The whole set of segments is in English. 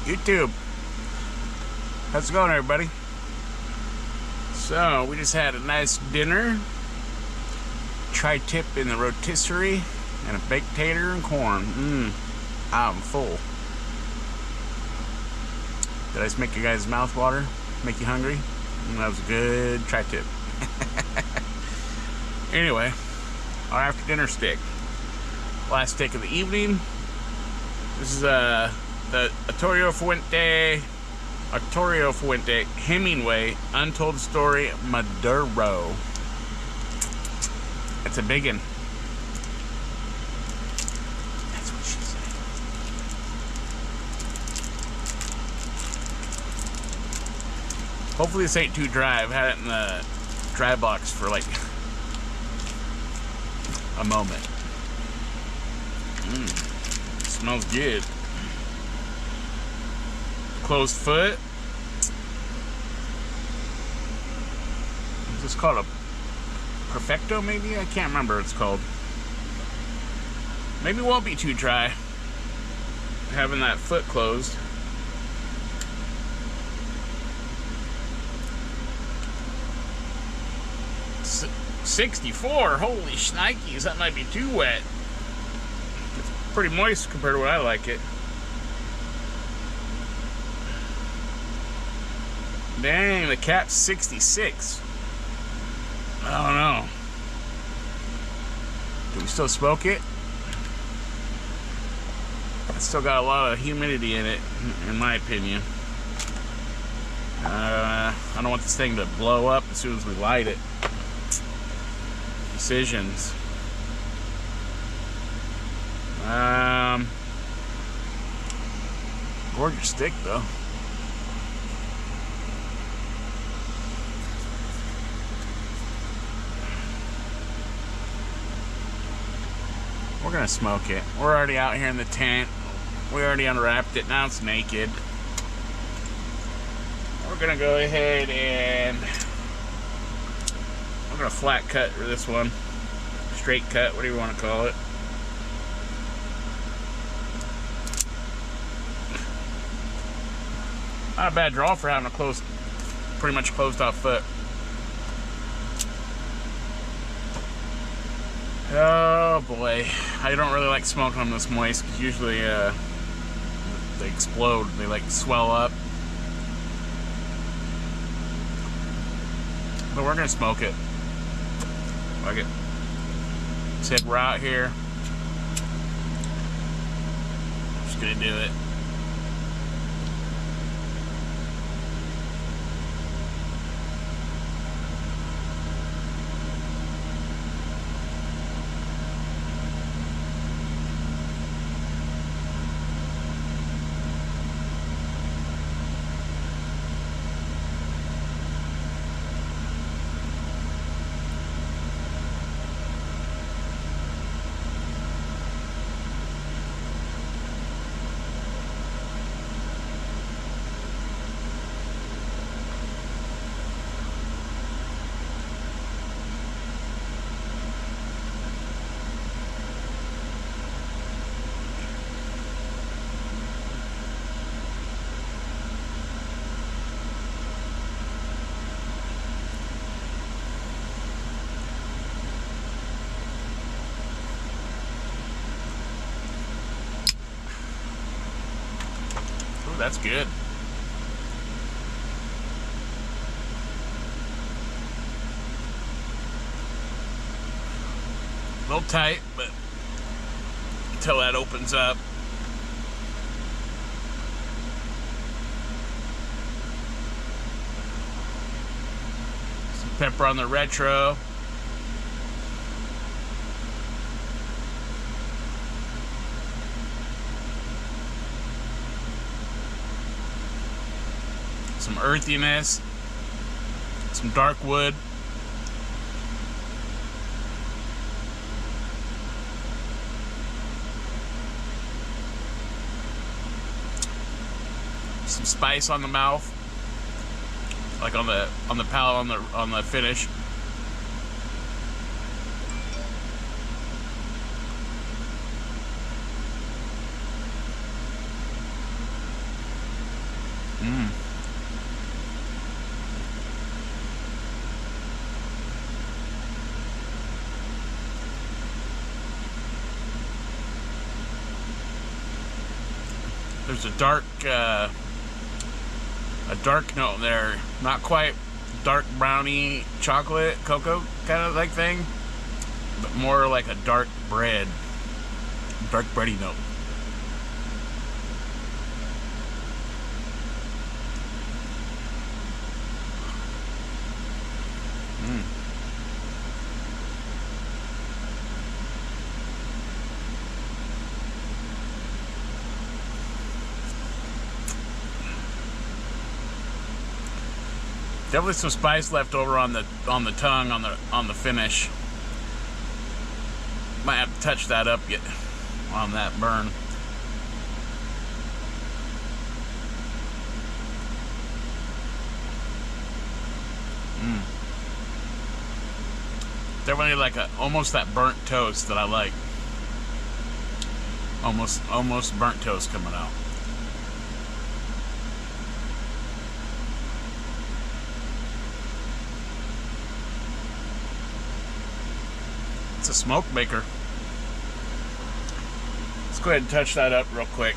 YouTube. How's it going, everybody? So, we just had a nice dinner. Tri-tip in the rotisserie and a baked tater and corn. I'm full. Did I just make you guys' mouth water? Make you hungry? That was a good tri-tip. Anyway, our after dinner steak. Last steak of the evening. This is the Arturo Fuente Hemingway Untold Story Maduro. It's a big one. That's what she said. Hopefully this ain't too dry. I've had it in the dry box for like a moment. Smells good. Closed foot. Is this called a Perfecto, maybe? I can't remember what it's called. Maybe it won't be too dry having that foot closed. S 64, holy shnikes, that might be too wet. It's pretty moist compared to what I like it. Dang, the cap's 66. I don't know. Do we still smoke it? It's still got a lot of humidity in it, in my opinion. I don't want this thing to blow up as soon as we light it. Decisions. Gorgeous stick, though. We're gonna smoke it. We're already out here in the tent. We already unwrapped it. Now it's naked. We're gonna go ahead and we're gonna flat cut for this one. Straight cut, whatever you want to call it. Not a bad draw for having a pretty much closed off foot. Oh boy, I don't really like smoking them this moist because usually they explode, they like swell up. But we're gonna smoke it. Like it. Said we're out here. Just gonna do it. That's good. A little tight, but until that opens up. Some pepper on the retro. Some earthiness, some dark wood, some spice on the mouth, like on the palate, on the finish. Mm. There's a dark note in there, not quite dark brownie chocolate cocoa kind of like thing, but more like a dark bready note. Mm. Definitely some spice left over on the tongue, on the finish. Might have to touch that up yet on that burn. Mm. Definitely like almost that burnt toast that I like. Almost burnt toast coming out. It's a smoke maker. Let's go ahead and touch that up real quick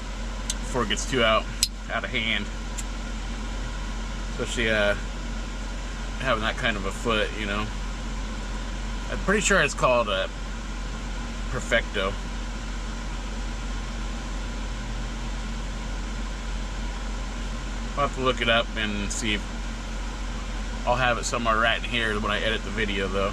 before it gets too out of hand. Especially having that kind of a foot, you know. I'm pretty sure it's called a Perfecto. I'll have to look it up and see if I'll have it somewhere right in here when I edit the video though.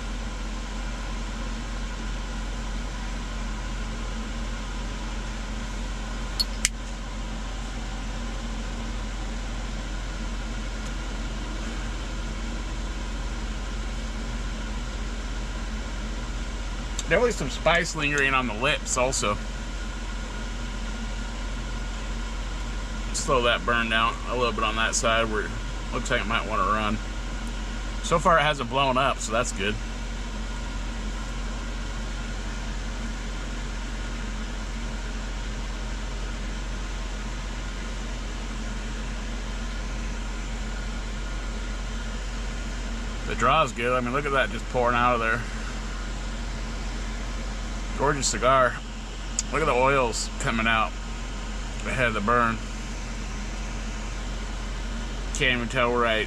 Definitely some spice lingering on the lips also. Slow that burn down a little bit on that side where it looks like it might want to run. So far it hasn't blown up, so that's good. The draw is good. I mean, look at that just pouring out of there. Gorgeous cigar. Look at the oils coming out ahead of the burn. Can't even tell where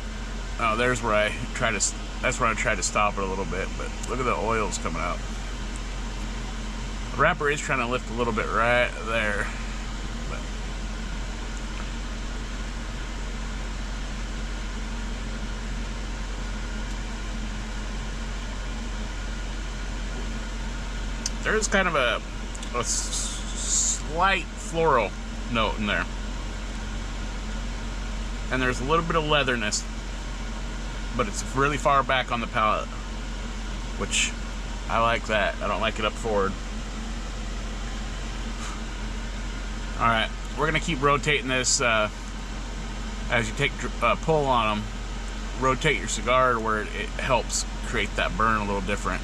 oh, there's where that's where I tried to stop it a little bit, but look at the oils coming out. The wrapper is trying to lift a little bit right there. But there's kind of a slight floral note in there. And there's a little bit of leatherness, but it's really far back on the palate, which I like that. I don't like it up forward. Alright, we're going to keep rotating this as you take pull on them. Rotate your cigar to where it helps create that burn a little different.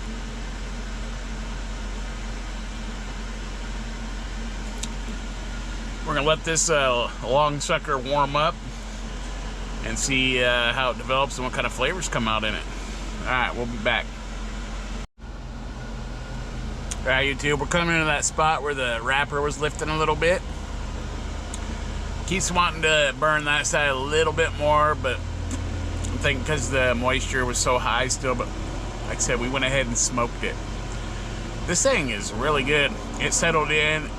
We're going to let this long sucker warm up and see how it develops and what kind of flavors come out in it. Alright, we'll be back. Alright, YouTube, we're coming into that spot where the wrapper was lifting a little bit. Keeps wanting to burn that side a little bit more, but I think because the moisture was so high still, but like I said, we went ahead and smoked it. This thing is really good. It settled in,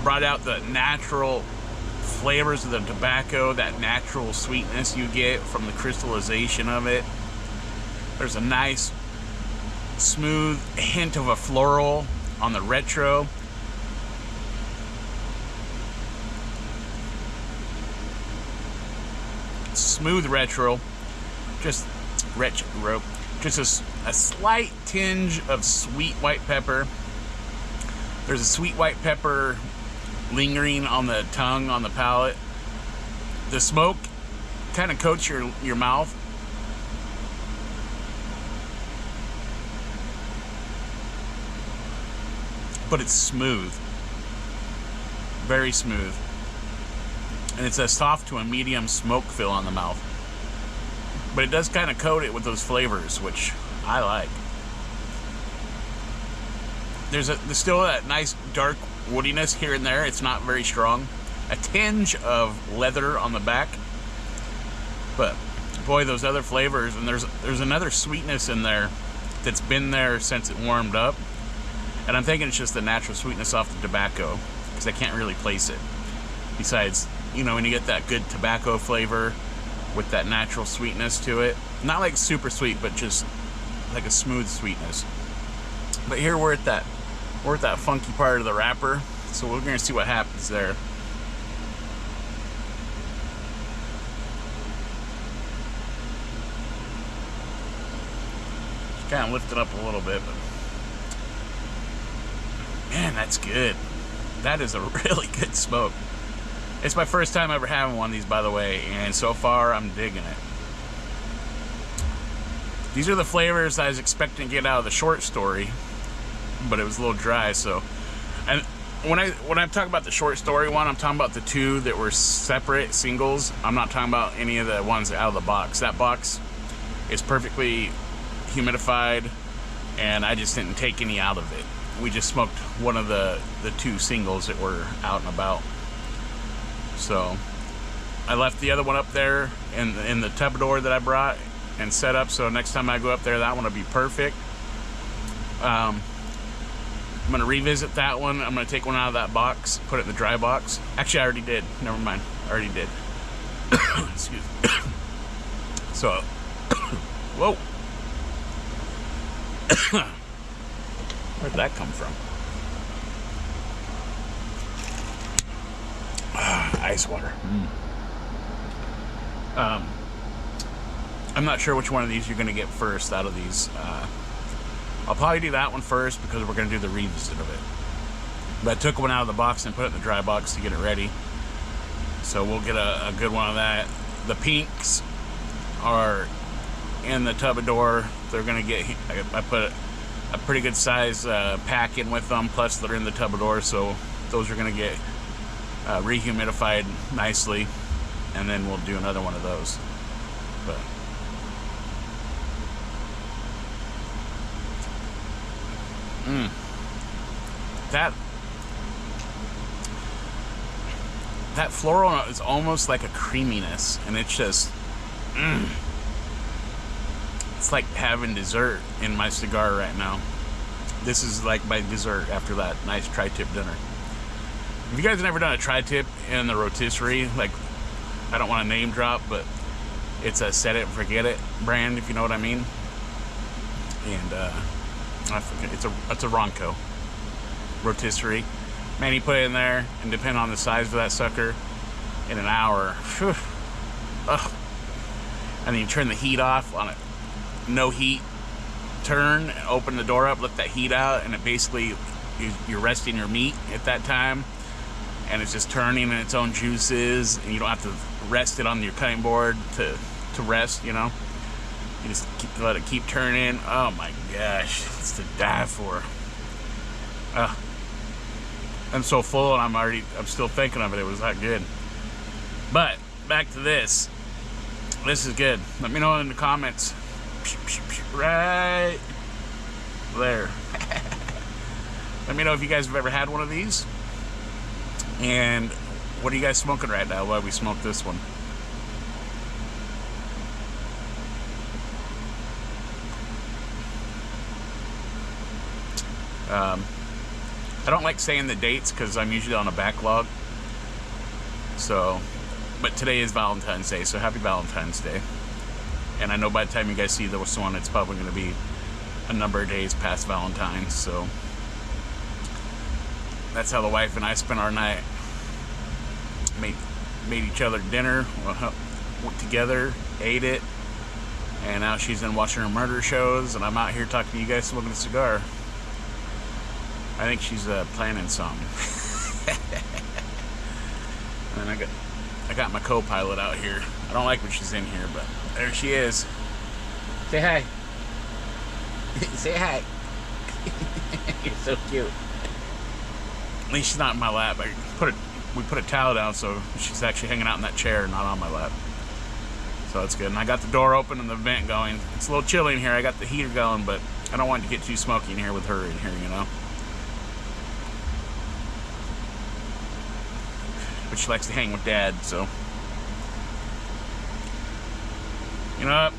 brought out the natural flavors of the tobacco, that natural sweetness you get from the crystallization of it. There's a nice smooth hint of a floral on the retro. Smooth retro, just a slight tinge of sweet white pepper. There's a sweet white pepper lingering on the tongue, on the palate. The smoke kind of coats your mouth. But it's smooth. Very smooth. And it's a soft to a medium smoke feel on the mouth. But it does kind of coat it with those flavors, which I like. There's still that nice dark woodiness here and there. It's not very strong. A tinge of leather on the back. But boy, those other flavors, and there's another sweetness in there that's been there since it warmed up. And I'm thinking it's just the natural sweetness off the tobacco, because I can't really place it. Besides, you know, when you get that good tobacco flavor with that natural sweetness to it. Not like super sweet, but just like a smooth sweetness. But here we're at that funky part of the wrapper, so we're gonna see what happens there. Just kind of lift it up a little bit, but man, that's good. That is a really good smoke. It's my first time ever having one of these, by the way, and so far I'm digging it. These are the flavors I was expecting to get out of the short story, but it was a little dry. So, and when I'm talking about the short story one, I'm talking about the two that were separate singles. I'm not talking about any of the ones out of the box. That box is perfectly humidified, and I just didn't take any out of it. We just smoked one of the two singles that were out and about. So I left the other one up there in the tubador that I brought and set up, so next time I go up there, that one will be perfect. I'm gonna revisit that one. I'm gonna take one out of that box, put it in the dry box. Actually, I already did. Never mind. I already did. Excuse me. So, whoa. Where'd that come from? Ice water. I'm not sure which one of these you're gonna get first out of these. I'll probably do that one first because we're gonna do the revisit of it. But I took one out of the box and put it in the dry box to get it ready. So we'll get a good one of that. The pinks are in the tubador. They're gonna get, I put a pretty good size pack in with them, plus they're in the tubador, so those are gonna get rehumidified nicely, and then we'll do another one of those. But that floral note is almost like a creaminess, and it's just it's like having dessert in my cigar right now. This is like my dessert after that nice tri-tip dinner. If you guys have never done a tri-tip in the rotisserie, like, I don't want to name drop, but it's a set it and forget it brand, if you know what I mean. And I forget, it's a Ronco rotisserie. Man, you put it in there, and depending on the size of that sucker, in an hour, whew, ugh. And then you turn the heat off on it, no heat, turn, open the door up, let that heat out, and it basically, you're resting your meat at that time, and it's just turning in its own juices, and you don't have to rest it on your cutting board to rest, you know. You just let it keep turning. Oh my gosh, it's to die for. I'm so full, and I'm still thinking of it. It was that good. But back to this. This is good. Let me know in the comments. Right there. Let me know if you guys have ever had one of these. And what are you guys smoking right now while we smoke this one? I don't like saying the dates because I'm usually on a backlog. So, but today is Valentine's Day, so happy Valentine's Day. And I know by the time you guys see this one, it's probably going to be a number of days past Valentine's. So that's how the wife and I spent our night. Made each other dinner, went together, ate it, and now she's in watching her murder shows, and I'm out here talking to you guys smoking a cigar. I think she's planning something. And I got my co-pilot out here. I don't like when she's in here, but there she is. Say hi. Say hi. You're so cute. At least she's not in my lap. I we put a towel down, so she's actually hanging out in that chair, not on my lap. So it's good. And I got the door open and the vent going. It's a little chilly in here. I got the heater going, but I don't want it to get too smoky in here with her in here, you know. But she likes to hang with Dad, so. You know what?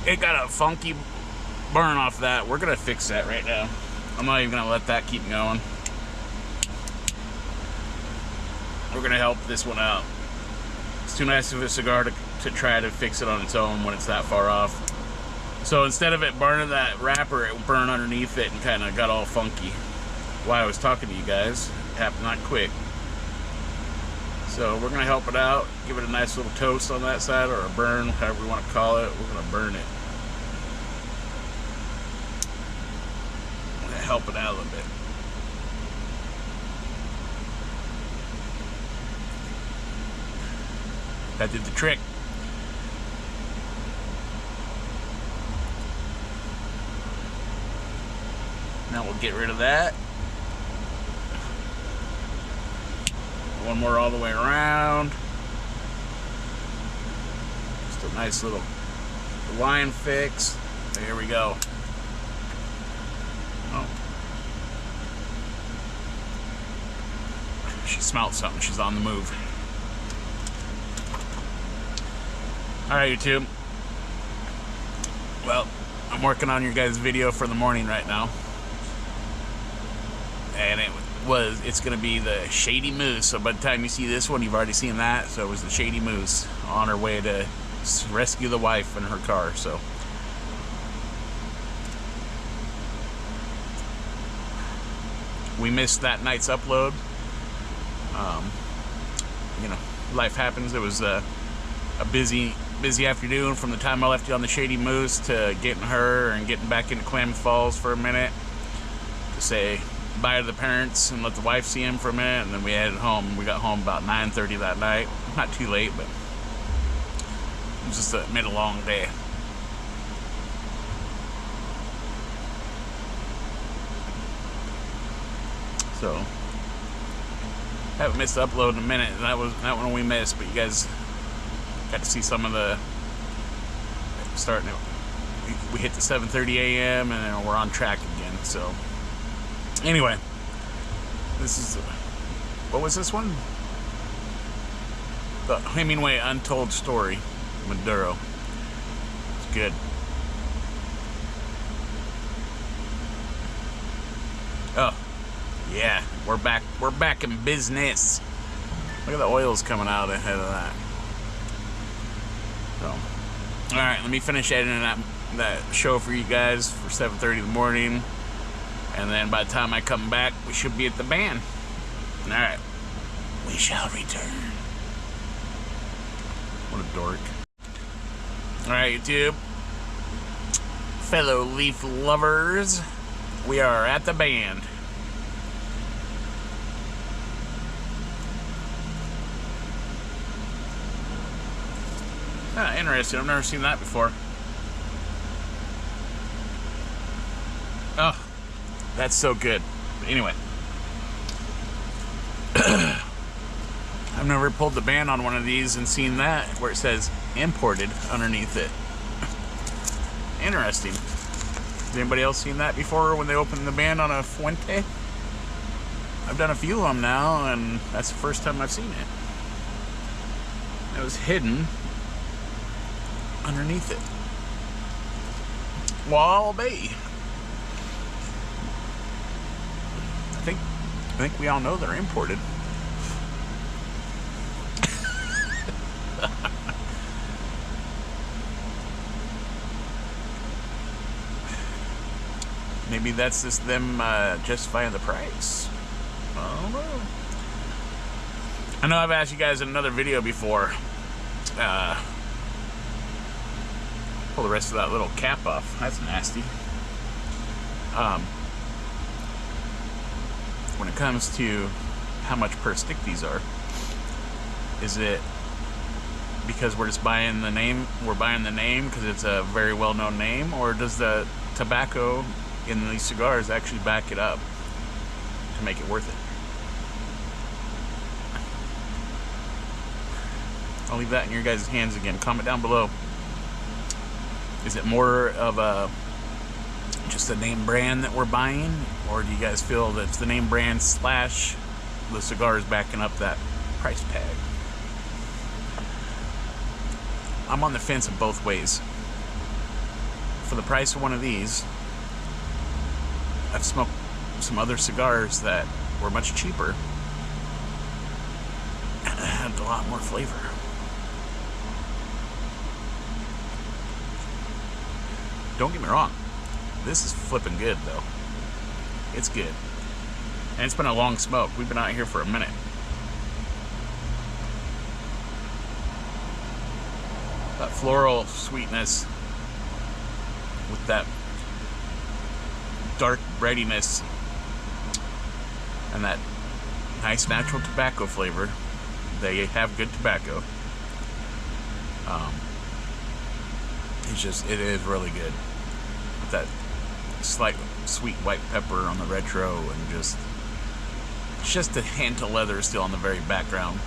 It got a funky burn off that. We're gonna fix that right now. I'm not even gonna let that keep going. We're gonna help this one out. It's too nice of a cigar to try to fix it on its own when it's that far off. So instead of it burning that wrapper, it burned underneath it and kind of got all funky. While I was talking to you guys, it happened not quick. So we're gonna help it out, give it a nice little toast on that side, or a burn, however we want to call it. We're gonna burn it. I'm gonna help it out a little bit. That did the trick. Now we'll get rid of that. One more all the way around. Just a nice little line fix. There we go. Oh. She smelled something. She's on the move. Alright, YouTube. Well, I'm working on your guys' video for the morning right now. And it's going to be the Shady Moose. So by the time you see this one, you've already seen that. So it was the Shady Moose on her way to rescue the wife in her car. So we missed that night's upload. You know, life happens. It was a busy afternoon from the time I left you on the Shady Moose to getting her and getting back into Klamath Falls for a minute to say bye to the parents and let the wife see him for a minute, and then we headed home. We got home about 9:30 that night. Not too late, but it was just a long day. So haven't missed the upload in a minute, and that one we missed, but you guys got to see some of the starting it. We hit the 7:30 a.m. and then we're on track again. So anyway, this is what was this one? The Hemingway Untold Story, Maduro. It's good. Oh yeah, we're back. We're back in business. Look at the oils coming out ahead of that. So, all right, let me finish editing that show for you guys for 7:30 in the morning, and then by the time I come back, we should be at the band. All right, we shall return. What a dork! All right, YouTube, fellow leaf lovers, we are at the band. Ah, interesting. I've never seen that before. Oh, that's so good. But anyway, I've never pulled the band on one of these and seen that where it says imported underneath it. Interesting. Has anybody else seen that before when they opened the band on a Fuente? I've done a few of them now, and that's the first time I've seen it. It was hidden underneath it. Well, be. I think we all know they're imported. Maybe that's just them justifying the price. I don't know. I know I've asked you guys in another video before. Pull the rest of that little cap off. That's nasty. When it comes to how much per stick these are, is it because we're just buying the name? We're buying the name because it's a very well-known name, or does the tobacco in these cigars actually back it up to make it worth it? I'll leave that in your guys' hands again. Comment down below. Is it more of a just a name brand that we're buying, or do you guys feel that it's the name brand slash the cigar is backing up that price tag? I'm on the fence in both ways. For the price of one of these, I've smoked some other cigars that were much cheaper and had a lot more flavor. Don't get me wrong, this is flipping good though. It's good. And it's been a long smoke. We've been out here for a minute. That floral sweetness with that dark breadiness and that nice natural tobacco flavor. They have good tobacco. It is really good. With that slight sweet white pepper on the retro and just a hint of leather still on the very background.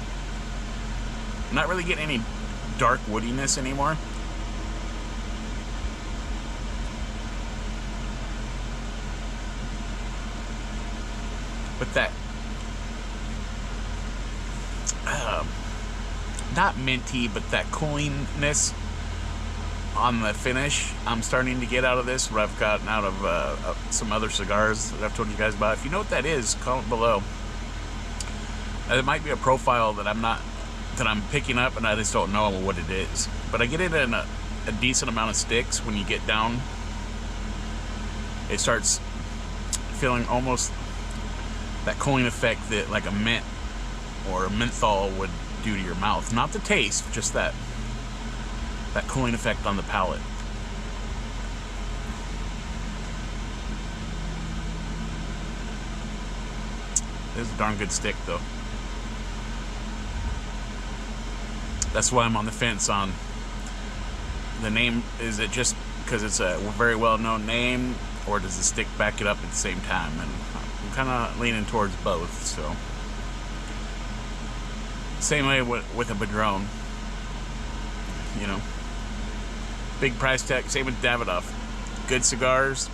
I'm not really getting any dark woodiness anymore. But that not minty, but that coolingness on the finish I'm starting to get out of this, what I've gotten out of some other cigars that I've told you guys about. If you know what that is, comment below. It might be a profile that I'm picking up and I just don't know what it is. But I get it in a decent amount of sticks. When you get down, it starts feeling almost that cooling effect that like a mint or a menthol would do to your mouth. Not the taste, just that cooling effect on the palate. This is a darn good stick though. That's why I'm on the fence on the name. Is it just because it's a very well-known name, or does the stick back it up at the same time? And I'm kind of leaning towards both. So same way with a Padron, you know, big price tag. Same with Davidoff. Good cigars,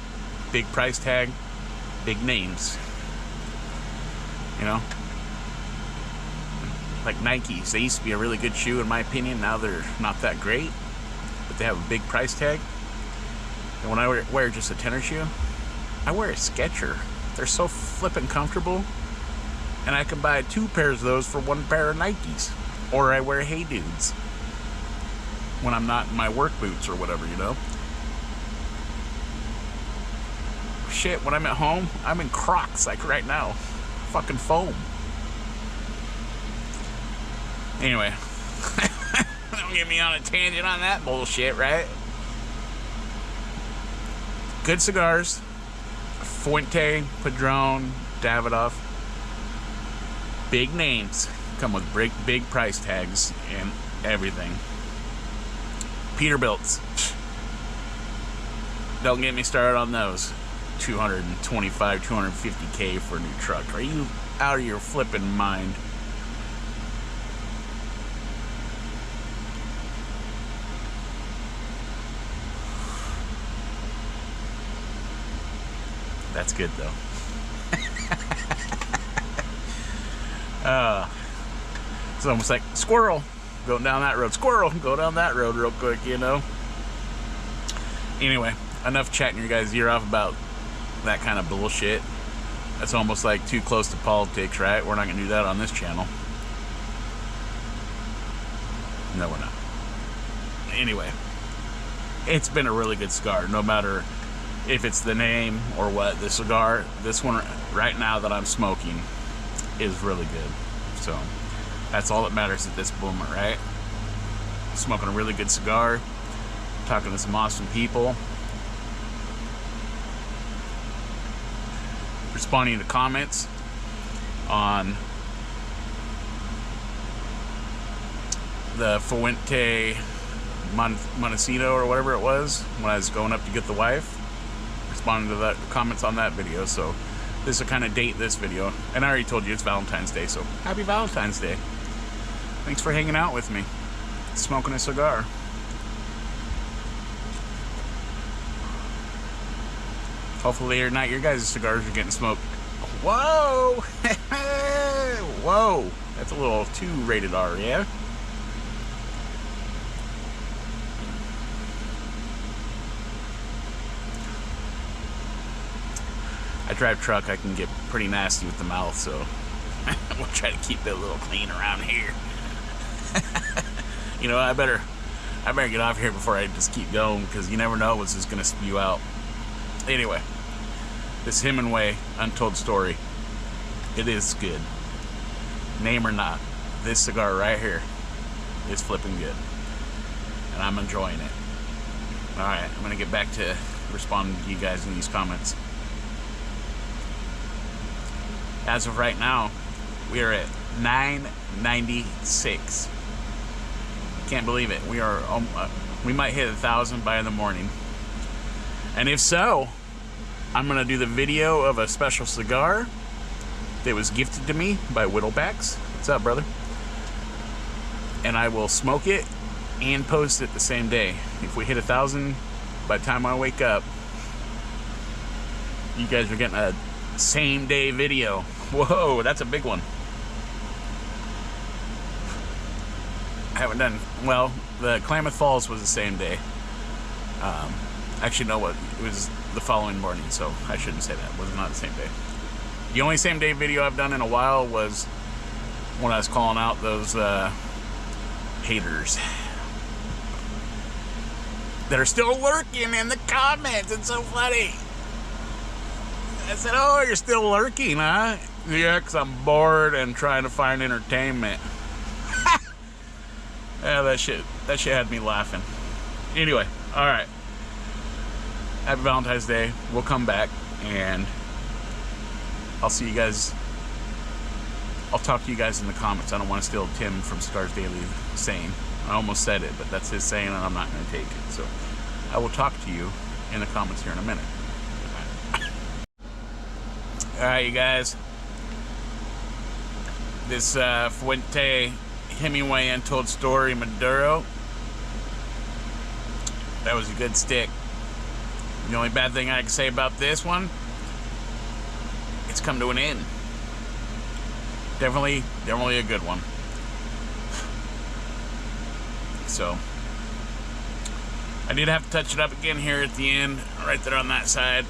big price tag, big names. You know, like Nikes. They used to be a really good shoe in my opinion. Now they're not that great, but they have a big price tag. And when I wear just a tennis shoe, I wear a Skechers. They're so flippin' comfortable. And I can buy 2 pairs of those for 1 pair of Nikes. Or I wear Hey Dudes when I'm not in my work boots or whatever, you know. Shit, when I'm at home, I'm in Crocs like right now. Fucking foam. Anyway, don't get me on a tangent on that bullshit, right? Good cigars. Fuente, Padron, Davidoff. Big names. Come with big price tags and everything. Peterbilts. Don't get me started on those. 225, 250K for a new truck. Are you out of your flipping mind? That's good though. It's almost like squirrel going down that road. Squirrel, go down that road real quick, you know. Anyway, enough chatting your guys' ear off about that kind of bullshit. That's almost like too close to politics, right? We're not gonna do that on this channel. No, we're not. Anyway, it's been a really good cigar, no matter if it's the name or what. The cigar, this one right now that I'm smoking, is really good. So that's all that matters at this moment, right? Smoking a really good cigar, talking to some awesome people, responding to comments on the Fuente Montecito or whatever it was when I was going up to get the wife. Responding to the comments on that video. So this will kind of date this video, and I already told you it's Valentine's Day, so happy Valentine's Day. Thanks for hanging out with me. smoking a cigar. Hopefully or not, your guys' cigars are getting smoked. Whoa! Whoa! That's a little too rated R, yeah? I drive truck, I can get pretty nasty with the mouth, so we'll try to keep it a little clean around here. You know, I better get off here before I just keep going, because you never know what's just gonna spew out. Anyway, this Hemingway Untold Story, it is good. Name or not, this cigar right here is flipping good, and I'm enjoying it. All right, I'm gonna get back to responding to you guys in these comments. As of right now, we are at 996. Can't believe it. We might hit 1,000 by the morning. And if so, I'm gonna do the video of a special cigar that was gifted to me by Whittlebacks. What's up, brother? And I will smoke it and post it the same day. If we hit 1,000 by the time I wake up, you guys are getting a same day video. Whoa, that's a big one. I haven't done, well, the Klamath Falls was the same day. Actually, no, what? It was the following morning, so I shouldn't say that. It was not the same day. The only same day video I've done in a while was when I was calling out those haters that are still lurking in the comments. It's so funny. I said, oh, you're still lurking, huh? Yeah, because I'm bored and trying to find entertainment. Yeah, that shit had me laughing. Anyway, all right. Happy Valentine's Day. We'll come back, and I'll see you guys. I'll talk to you guys in the comments. I don't want to steal Tim from Cigars Daily saying. I almost said it, but that's his saying, and I'm not going to take it. So I will talk to you in the comments here in a minute. All right, you guys. This Fuente Hemingway Untold Story Maduro. That was a good stick. The only bad thing I can say about this one, it's come to an end. Definitely a good one. So, I did have to touch it up again here at the end, right there on that side.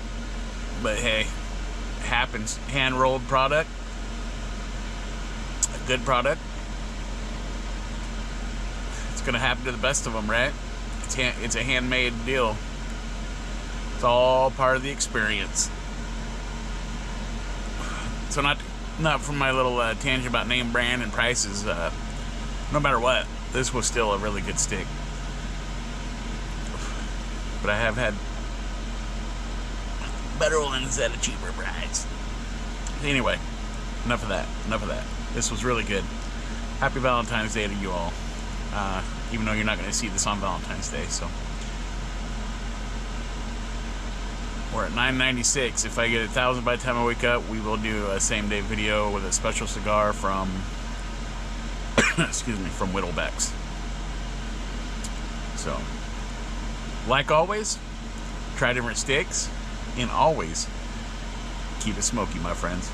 But hey, it happens. Hand-rolled product. A good product. It's gonna happen to the best of them, right? It's a handmade deal. It's all part of the experience. So not from my little tangent about name, brand, and prices. No matter what, this was still a really good stick. But I have had better ones at a cheaper price. Anyway, enough of that. This was really good. Happy Valentine's Day to you all. Even though you're not going to see this on Valentine's Day, so. We're at 996. If I get 1,000 by the time I wake up, we will do a same day video with a special cigar from, excuse me, from Whittlebacks. So, like always, try different sticks, and always keep it smoky, my friends.